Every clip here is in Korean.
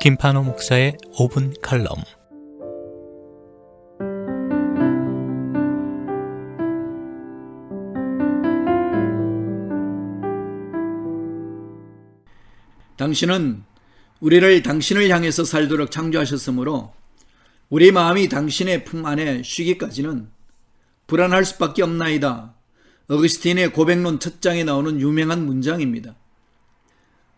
김판호 목사의 5분 칼럼. 당신은 우리를 당신을 향해서 살도록 창조하셨으므로 우리 마음이 당신의 품 안에 쉬기까지는 불안할 수밖에 없나이다. 어거스틴의 고백론 첫 장에 나오는 유명한 문장입니다.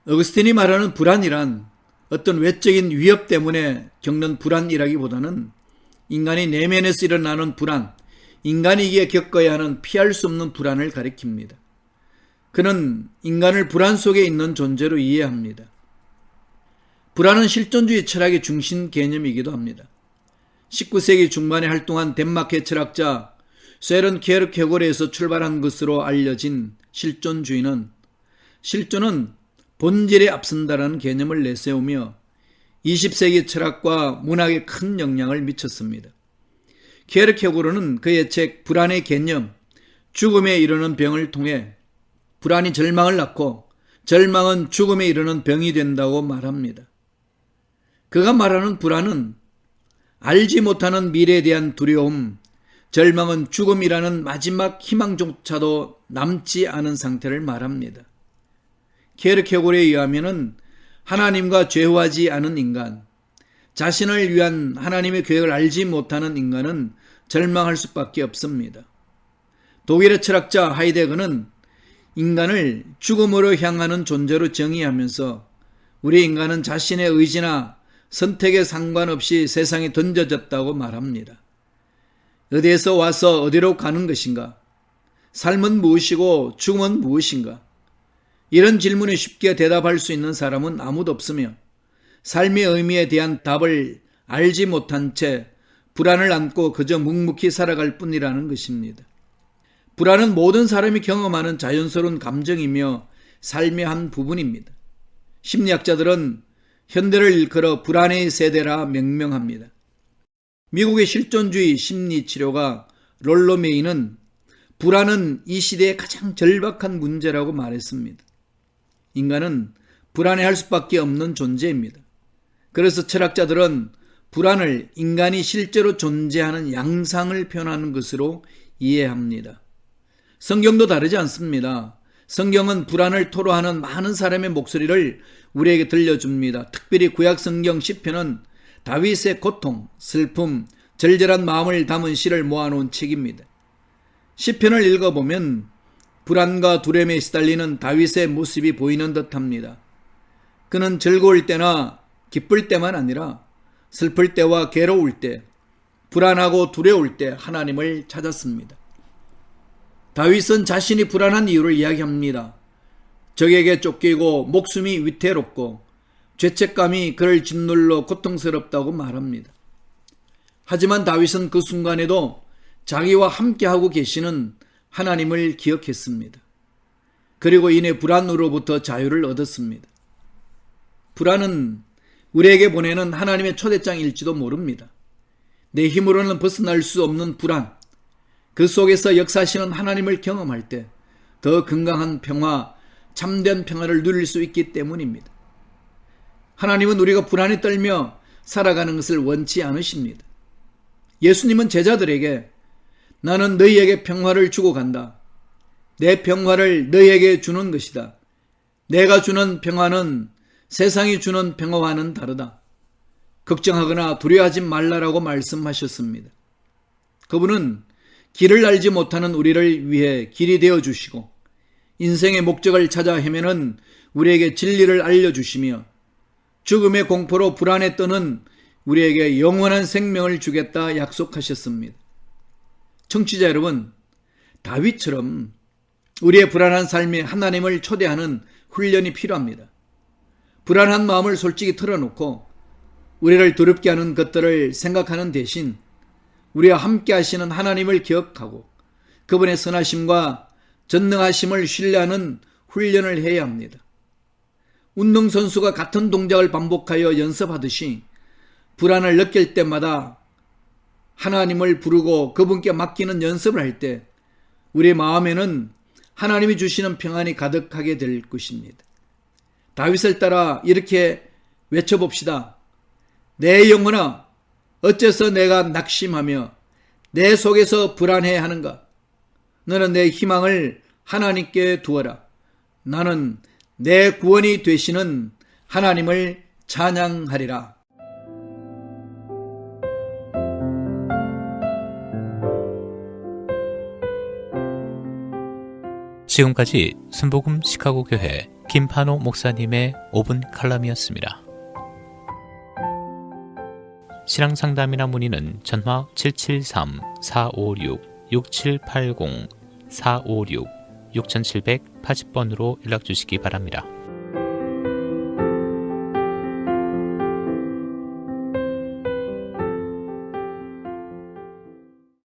어거스틴이 말하는 불안이란 어떤 외적인 위협 때문에 겪는 불안이라기보다는 인간이 내면에서 일어나는 불안, 인간이기에 겪어야 하는 피할 수 없는 불안을 가리킵니다. 그는 인간을 불안 속에 있는 존재로 이해합니다. 불안은 실존주의 철학의 중심 개념이기도 합니다. 19세기 중반에 활동한 덴마크의 철학자 쇠런 키에르케고르에서 출발한 것으로 알려진 실존주의는 실존은 본질에 앞선다라는 개념을 내세우며 20세기 철학과 문학에 큰 영향을 미쳤습니다. 키에르케고르는 그의 책 불안의 개념, 죽음에 이르는 병을 통해 불안이 절망을 낳고 절망은 죽음에 이르는 병이 된다고 말합니다. 그가 말하는 불안은 알지 못하는 미래에 대한 두려움, 절망은 죽음이라는 마지막 희망조차도 남지 않은 상태를 말합니다. 키에르케고르에 의하면 하나님과 죄화하지 않은 인간, 자신을 위한 하나님의 계획을 알지 못하는 인간은 절망할 수밖에 없습니다. 독일의 철학자 하이데거는 인간을 죽음으로 향하는 존재로 정의하면서 우리 인간은 자신의 의지나 선택에 상관없이 세상에 던져졌다고 말합니다. 어디에서 와서 어디로 가는 것인가? 삶은 무엇이고 죽음은 무엇인가? 이런 질문에 쉽게 대답할 수 있는 사람은 아무도 없으며 삶의 의미에 대한 답을 알지 못한 채 불안을 안고 그저 묵묵히 살아갈 뿐이라는 것입니다. 불안은 모든 사람이 경험하는 자연스러운 감정이며 삶의 한 부분입니다. 심리학자들은 현대를 일컬어 불안의 세대라 명명합니다. 미국의 실존주의 심리치료가 롤로 메이는 불안은 이 시대의 가장 절박한 문제라고 말했습니다. 인간은 불안해할 수밖에 없는 존재입니다. 그래서 철학자들은 불안을 인간이 실제로 존재하는 양상을 표현하는 것으로 이해합니다. 성경도 다르지 않습니다. 성경은 불안을 토로하는 많은 사람의 목소리를 우리에게 들려줍니다. 특별히 구약 성경 시편은 다윗의 고통, 슬픔, 절절한 마음을 담은 시를 모아놓은 책입니다. 시편을 읽어보면 불안과 두려움에 시달리는 다윗의 모습이 보이는 듯합니다. 그는 즐거울 때나 기쁠 때만 아니라 슬플 때와 괴로울 때, 불안하고 두려울 때 하나님을 찾았습니다. 다윗은 자신이 불안한 이유를 이야기합니다. 적에게 쫓기고 목숨이 위태롭고 죄책감이 그를 짓눌러 고통스럽다고 말합니다. 하지만 다윗은 그 순간에도 자기와 함께하고 계시는 하나님을 기억했습니다. 그리고 이내 불안으로부터 자유를 얻었습니다. 불안은 우리에게 보내는 하나님의 초대장일지도 모릅니다. 내 힘으로는 벗어날 수 없는 불안, 그 속에서 역사하시는 하나님을 경험할 때 더 건강한 평화, 참된 평화를 누릴 수 있기 때문입니다. 하나님은 우리가 불안에 떨며 살아가는 것을 원치 않으십니다. 예수님은 제자들에게 나는 너희에게 평화를 주고 간다. 내 평화를 너희에게 주는 것이다. 내가 주는 평화는 세상이 주는 평화와는 다르다. 걱정하거나 두려워하지 말라라고 말씀하셨습니다. 그분은 길을 알지 못하는 우리를 위해 길이 되어주시고 인생의 목적을 찾아 헤매는 우리에게 진리를 알려주시며 죽음의 공포로 불안에 떠는 우리에게 영원한 생명을 주겠다 약속하셨습니다. 청취자 여러분, 다윗처럼 우리의 불안한 삶에 하나님을 초대하는 훈련이 필요합니다. 불안한 마음을 솔직히 털어놓고 우리를 두렵게 하는 것들을 생각하는 대신 우리와 함께 하시는 하나님을 기억하고 그분의 선하심과 전능하심을 신뢰하는 훈련을 해야 합니다. 운동선수가 같은 동작을 반복하여 연습하듯이 불안을 느낄 때마다 하나님을 부르고 그분께 맡기는 연습을 할 때 우리 마음에는 하나님이 주시는 평안이 가득하게 될 것입니다. 다윗을 따라 이렇게 외쳐봅시다. 내 영혼아, 어째서 내가 낙심하며 내 속에서 불안해하는가? 너는 내 희망을 하나님께 두어라. 나는 내 구원이 되시는 하나님을 찬양하리라. 지금까지 순복음 시카고 교회 김판호 목사님의 5분 칼럼이었습니다. 신앙 상담이나 문의는 전화 773-456-6780 456-6780번으로 연락 주시기 바랍니다.